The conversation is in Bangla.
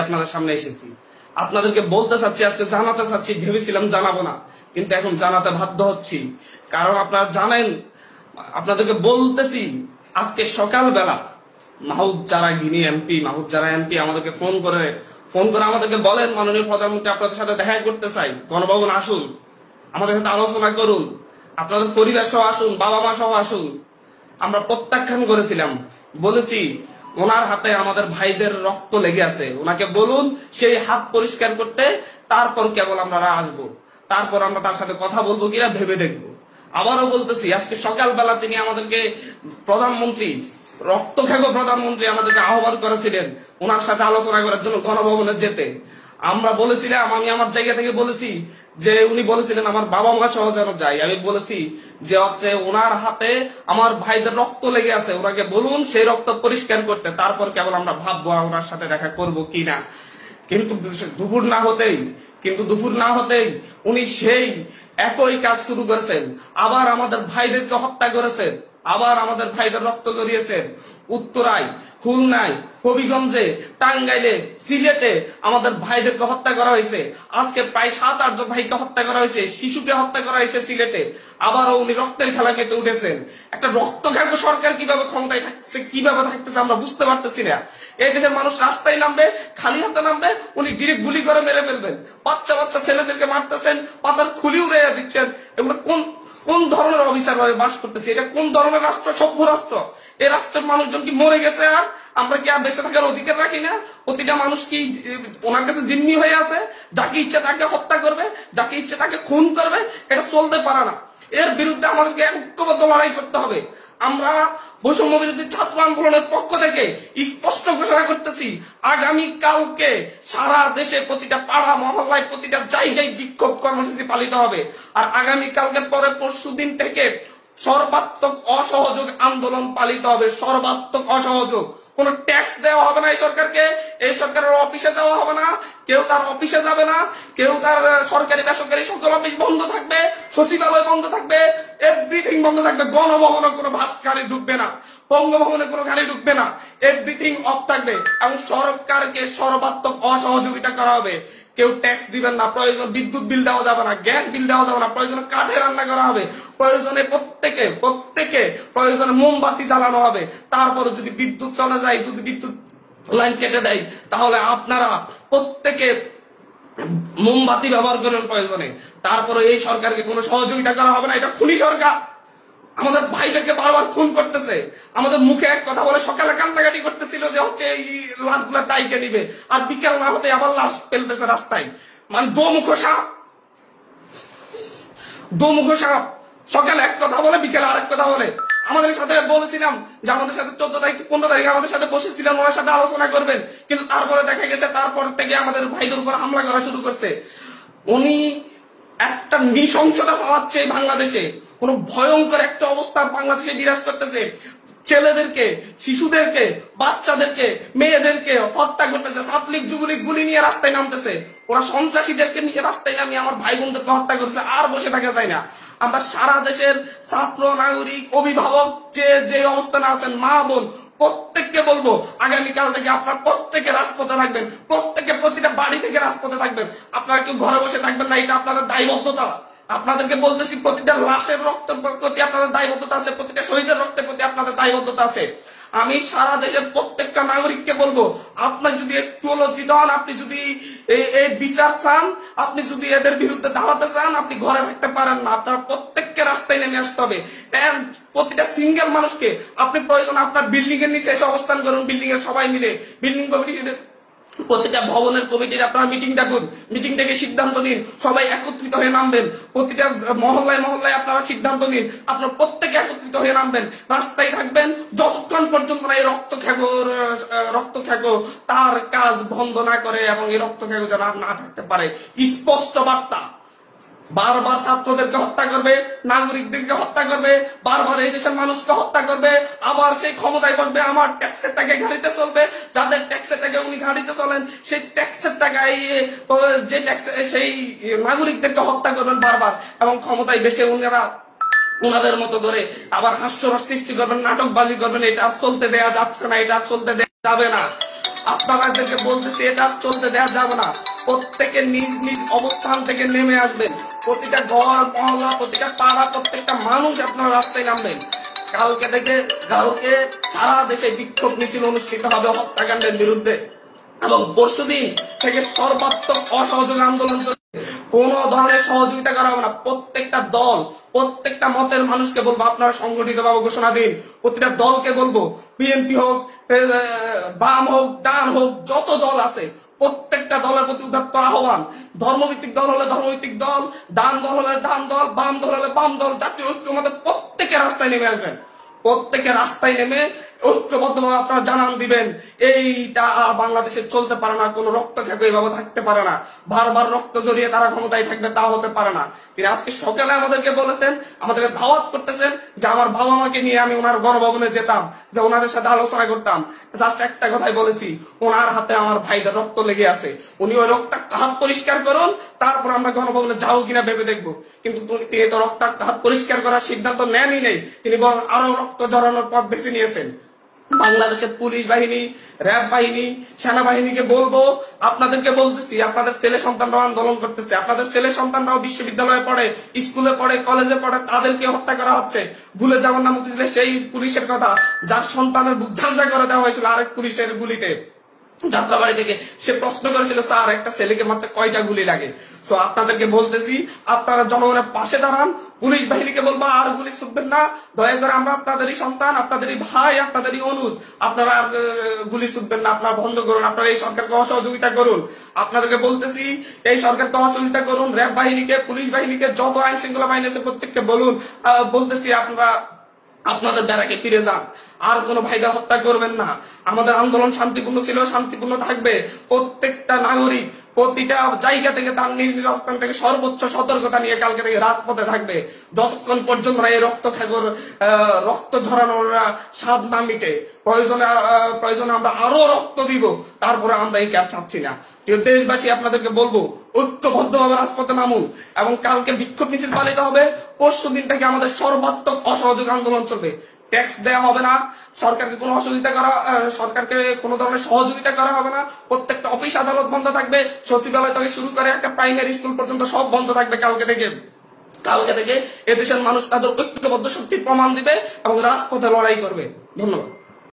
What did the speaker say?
আপনাদের সামনে এসেছি। আপনাদেরকে বলতে চাচ্ছি, আজকে জানাতে চাচ্ছি, ভেবেছিলাম জানাবো না, কিন্তু এখন জানাতে বাধ্য হচ্ছি। কারণ আপনারা জানেন, আপনাদেরকে বলতেছি, আজকে সকালবেলা মাহবুব যারা এমপি আমাদেরকে ফোন করে আমাদেরকে বলেন, মাননীয় প্রধানমন্ত্রী আপনাদের সাথে দেখা করতে চাই, গণভবন আসুন, আমাদের সাথে আলোচনা করুন, আপনাদের পরিবার সহ আসুন, বাবা মা সহ আসুন। আমরা প্রত্যাখ্যান করেছিলাম, বলেছি ওনার হাতে আমাদের ভাইদের রক্ত লেগে আছে, ওনাকে বলুন সেই হাত পরিষ্কার করতে, তারপর কেবল আমরা আসবো, তারপর আমরা তার সাথে কথা বলবো কিনা ভেবে দেখবো। আবারও বলতেছি, আজকে সকালবেলা তিনি আমাদেরকে রক্তখ্যাগো প্রধানমন্ত্রী আমাদেরকে আহ্বান করেছিলেন ওনার সাথে আলোচনা করার জন্য গণভবনে যেতে। আমরা বলেছিলাম, আমি আমার জায়গা থেকে বলেছি যে উনি বলেছিলেন আমার বাবা মা সহ যেন যাই। আমি বলেছি যে হচ্ছে ওনার হাতে আমার ভাইদের রক্ত লেগে আছে, ওনাকে বলুন সেই রক্ত পরিষ্কার করতে, তারপর কেবল আমরা ভাববো ওনার সাথে দেখা করব কিনা। কিন্তু দুপুর না হতেই উনি সেই একই কাজ শুরু করেছেন, আবার আমাদের ভাইদেরকে হত্যা করেছেন, আবার আমাদের ভাইদের রক্ত জড়িয়েছেন। উত্তরায়, খুলনায়, হবিগঞ্জে, টাঙ্গাইলে, সিলেটে আমাদের ভাইদেরকে হত্যা করা হয়েছে। আজকে প্রায় 7-8 জন ভাইকে হত্যা করা হয়েছে, শিশুকে হত্যা করা হয়েছে সিলেটে। আবারও উনি রক্তের খেলা খেতে উঠেছেন। একটা রক্তখাগ্য সরকার কিভাবে ক্ষমতায় থাকছে, কিভাবে থাকতেছে আমরা বুঝতে পারতেছি না। এই দেশের মানুষ রাস্তায় নামবে, খালি হাতে নামবে, উনি ডিরেক্ট গুলি করে মেরে ফেলবেন। বাচ্চা ছেলেদেরকে মারতেছেন, পাতার খুলি উড়ে দিচ্ছেন। এগুলো কোন ধরনের অফিসার ভাবে বাস করতেছে? এটা কোন ধরনের রাষ্ট্র? সভ্য রাষ্ট্র? এই রাষ্ট্রের মানুষজন কি মরে গেছে? আর আমরা কি আর বেঁচে থাকার অধিকার রাখি না? প্রতিটা মানুষ কি ওনার কাছে জিম্মি হয়ে আছে? যাকে ইচ্ছে তাকে হত্যা করবে, যাকে ইচ্ছে তাকে খুন করবে? এটা চলতে পারে না। এর বিরুদ্ধে আমাদেরকে ঐক্যবদ্ধ লড়াই করতে হবে। আমরা বৈষম্য বিরোধী ছাত্র আন্দোলনের পক্ষ থেকে স্পষ্ট ঘোষণা করতেছি, আগামী কালকে সারা দেশে প্রতিটা পাড়া মহল্লায় প্রতিটা জায়গায় বিক্ষোভ কর্মসূচি পালিত হবে। আর আগামী কালকের পরে পরশুদিন থেকে সর্বাত্মক অসহযোগ আন্দোলন পালিত হবে। সর্বাত্মক অসহযোগ, কোন ট্যাক্স দেওয়া হবে না এই সরকারকে, এই সরকারের অফিসে যাওয়া হবে না, কেউ তার অফিসে যাবে না, কেউ তার সরকারি বেসরকারি সকল অফিস বন্ধ থাকবে, সচিবালয় বন্ধ থাকবে, এভরিথিং বন্ধ থাকবে। গণভবনে কোনো বাস গাড়ি ঢুকবে না, বঙ্গভবনে কোনো গাড়ি ঢুকবে না, এভরিথিং অফ থাকবে। এবং সরকারকে সর্বাত্মক অসহযোগিতা করা হবে। কেউ ট্যাক্স দিবেন না, প্রয়োজন বিদ্যুৎ বিল দেওয়া যাবে না, গ্যাস বিল দেওয়া যাবে না, প্রয়োজনে কাঠে রান্না করা হবে, প্রয়োজনে প্রত্যেকে প্রয়োজনে মোমবাতি জ্বালানো হবে। তারপরে যদি বিদ্যুৎ চলে যায়, যদি বিদ্যুৎ লাইন কেটে দেয়, তাহলে আপনারা প্রত্যেকে মোমবাতি ব্যবহার করেন প্রয়োজনে। তারপরে এই সরকারকে কোনো সহযোগিতা করা হবে না। এটা খুনি সরকার, আমাদের ভাইদেরকে বারবার খুন করতেছে। আমাদের মুখে এক কথা বলে সকালে কান্নাকাটি করতেছিল যে হচ্ছে এই লাশগুলো দায়িকে নিবে, আর বিকেল না হতে আবার লাশ ফেলতেছে রাস্তায়। মানে দোমুখ সাপ, সকালে এক কথা বলে বিকেলে আরেক কথা বলে। আমাদের সাথে বলেছিলাম যে আমাদের সাথে 14 তারিখ 15 তারিখে আমাদের সাথে বসেছিলেন, ওনার সাথে আলোচনা করবেন, কিন্তু তারপরে দেখা গেছে তারপর থেকে আমাদের ভাইদের উপর হামলা করা শুরু করছে। উনি একটা নৃশংসতা চালাচ্ছে বাংলাদেশে, কোন ভয়ঙ্কর একটা অবস্থা বাংলাদেশে বিরাজ করতেছে। ছেলেদেরকে, শিশুদেরকে, বাচ্চাদেরকে, মেয়েদেরকে হত্যা করতেছে। ছাত্রলীগ যুবলীগ গুলি নিয়ে রাস্তায় নামতেছে, ওরা সন্ত্রাসীদেরকে নিয়ে রাস্তায় নামিয়ে আমার ভাই বোনদেরকে হত্যা করতেছে। আর বসে থাকা যায় না। আমরা সারা দেশের ছাত্র, নাগরিক, অভিভাবক যে অবস্থানে আছেন, মা বোন, প্রত্যেককে বলবো আগামীকাল থেকে আপনারা প্রত্যেকে রাজপথে থাকবেন, প্রত্যেকে প্রতিটা বাড়ি থেকে রাজপথে থাকবেন। আপনারা কেউ ঘরে বসে থাকবেন না, এটা আপনাদের দায়বদ্ধতা। আপনাদেরকে বলতেছি, প্রতিটা লাশের রক্তের প্রতি আপনাদের দায়বদ্ধতা আছে, প্রতিটা শহীদের রক্তের প্রতি আপনাদের দায়বদ্ধতা আছে। আমি সারা দেশের প্রত্যেকটা নাগরিককে বলবো, আপনার যদি একটু লজ্জিত হন, আপনি যদি এই বিচার চান, আপনি যদি এদের বিরুদ্ধে দাঁড়াতে চান, আপনি ঘরে থাকতে পারেন না। আপনার প্রত্যেককে রাস্তায় নেমে আসতে হবে। প্রতিটা সিঙ্গেল মানুষকে আপনি প্রয়োজন আপনার বিল্ডিং এর নিচে এসে অবস্থান করুন, বিল্ডিং এর সবাই মিলে, বিল্ডিং কমিটি, প্রতিটা ভবনের কমিটির আপনারা মিটিং ডাকুন, মিটিং থেকে সিদ্ধান্ত নিন, সবাই একত্রিত হয়ে নামবেন। প্রতিটা মহল্লায় আপনারা সিদ্ধান্ত নিন, আপনারা প্রত্যেকে একত্রিত হয়ে নামবেন, রাস্তায় থাকবেন যতক্ষণ পর্যন্ত না এই রক্তখ্যাগো তার কাজ বন্ধ না করে এবং এই রক্তখ্যাগো যেন না থাকতে পারে। স্পষ্ট বার্তা। বারবার ছাত্রদেরকে হত্যা করবে, নাগরিকদেরকে হত্যা করবে, বারবার এই দেশের মানুষকে হত্যা করবে, আবার সেই ক্ষমতায় বসবে, আমার ট্যাক্সের টাকায় গাড়িতে চলবে। যাদের ট্যাক্সের টাকায় উনি গাড়িতে চলেন, সেই ট্যাক্সের টাকায় যে ট্যাক্স, সেই নাগরিকদেরকে হত্যা করবেন বারবার, এবং ক্ষমতায় বেশি উনাদের মতো করে আবার হাস্যরস সৃষ্টি করবেন, নাটকবাজি করবেন। এটা চলতে দেয়া যাচ্ছে না, এটা চলতে দেয়া যাবে না। আপনাদেরকে বলতেছি এটা চলতে দেওয়া যাবে না। প্রত্যেকে নিজ নিজ অবস্থান থেকে নেমে আসবেন। প্রতিটা ঘর মহল্লা, প্রতিটা পাড়া, প্রত্যেকটা মানুষ আপনারা রাস্তায় নামবেন। কালকে সারা দেশে বিক্ষোভ মিছিল অনুষ্ঠিত হবে হত্যাকাণ্ডের বিরুদ্ধে, এবং পরশুদিন থেকে সর্বাত্মক অসহযোগ আন্দোলন চলবে। কোন ধরনের সহযোগিতা করা হবে না। প্রত্যেকটা দল, প্রত্যেকটা মতের মানুষকে বলবো আপনারা সংগঠিত ভাবে ঘোষণা দিন। প্রতিটা দলকে বলবো, বিএনপি হোক, বাম হোক, ডান হোক, যত দল আছে প্রত্যেকটা দলের প্রতি উদাত্ত আহ্বান। ধর্মভিত্তিক দল হলে ধর্মভিত্তিক দল, ডান দল হলে ডান দল, বাম দল হলে বাম দল, জাতীয় ঐক্যমতে প্রত্যেকে রাস্তায় নেমে আসবেন। প্রত্যেকে রাস্তায় নেমে ঐক্যবদ্ধভাবে আপনারা জানান দিবেন এইটা বাংলাদেশে চলতে পারে না। কোন রক্ত খেকো এইভাবে থাকতে পারে না। বারবার রক্ত জড়িয়ে তারা ক্ষমতায় থাকবে, তা হতে পারে না। তিনি আজকে সকালে আমাদেরকে বলেছেন, আমাদেরকে দাওয়াত করতেছেন যে আমার বাবা মাকে নিয়ে আমি ওনার গণভবনে যেতাম, যে ওনাদের সাথে আলোচনা করতাম। জাস্ট একটা কথাই বলেছি, ওনার হাতে আমার ভাইদের রক্ত লেগে আছে, উনি ওই রক্তাক্ত হাত পরিষ্কার করুন, তারপর আমরা গণভবনে যাবো কিনা ভেবে দেখবো। কিন্তু তিনি তো রক্তাক্ত হাত পরিষ্কার করার সিদ্ধান্ত নেনই নেই, তিনি বরং আরো রক্ত ঝরানোর পথ বেছে নিয়েছেন। বাংলাদেশের পুলিশ বাহিনী, র্যাব বাহিনী, সেনাবাহিনীকে বলবো, আপনাদেরকে বলতেছি, আপনাদের ছেলে সন্তানরাও আন্দোলন করতেছে, আপনাদের ছেলে সন্তানরাও বিশ্ববিদ্যালয়ে পড়ে, স্কুলে পড়ে, কলেজে পড়ে, তাদেরকে হত্যা করা হচ্ছে। ভুলে যাবেন না মতিঝিলে সেই পুলিশের কথা যার সন্তানের বুক ঝাঁঝা করে দেওয়া হয়েছিল আরেক পুলিশের গুলিতে যাত্রাবাড়ি থেকে। সে প্রশ্ন করেছিল, স্যার একটা ছেলেকে মারতে কয়টা গুলি লাগে? সো আপনাদেরকে বলতেছি, আপনারা জনগণের পাশে দাঁড়ান। পুলিশ বাহিনীকে বলবো আর গুলি ছুটবেন না, দয়া করে আমরা আপনাদেরই সন্তান, আপনাদেরই ভাই, আপনাদেরই অনুজ, আপনারা গুলি ছুটবেন না, আপনারা বন্ধ করুন, আপনারা এই সরকারকে অসহযোগিতা করুন। আপনাদেরকে বলতেছি এই সরকারকে অসহযোগিতা করুন। র্যাব বাহিনীকে, পুলিশ বাহিনীকে, যত আইন শৃঙ্খলা বাহিনী আছে প্রত্যেককে বলুন, বলতেছি আপনারা আপনাদের ব্যারাকে ফিরে যান, আর কোনো ভাইদের হত্যা করবেন না। আমাদের আন্দোলন শান্তিপূর্ণ ছিল, শান্তিপূর্ণ থাকবে। প্রত্যেকটা নাগরিক প্রতিটা জায়গা থেকে তার নিজ নিজ অবস্থান থেকে সর্বোচ্চ সতর্কতা নিয়ে কালকে থেকে রাজপথে থাকবে, যতক্ষণ পর্যন্ত এই রক্ত ঝরানোর স্বাদ না মিটে। প্রয়োজনে আমরা আরো রক্ত দিব, তারপরে আমরা এই কাজ চাচ্ছি না। দেশবাসী আপনাদেরকে বলবো, ঐক্যবদ্ধভাবে রাজপথে নামুন, এবং কালকে বিক্ষোভ মিছিল পালিত হবে। পরশু দিন থেকে আমাদের সর্বাত্মক অসহযোগ আন্দোলন চলবে। ট্যাক্স দেওয়া হবে না, সরকারকে কোনো ধরনের সহযোগিতা করা হবে না। প্রত্যেকটা অফিস আদালত বন্ধ থাকবে, সচিবালয় থেকে শুরু করে একটা প্রাইমারি স্কুল পর্যন্ত সব বন্ধ থাকবে কালকে থেকে। এদেশের মানুষ তাদের ঐক্যবদ্ধ শক্তির প্রমাণ দিবে এবং রাজপথে লড়াই করবে। ধন্যবাদ।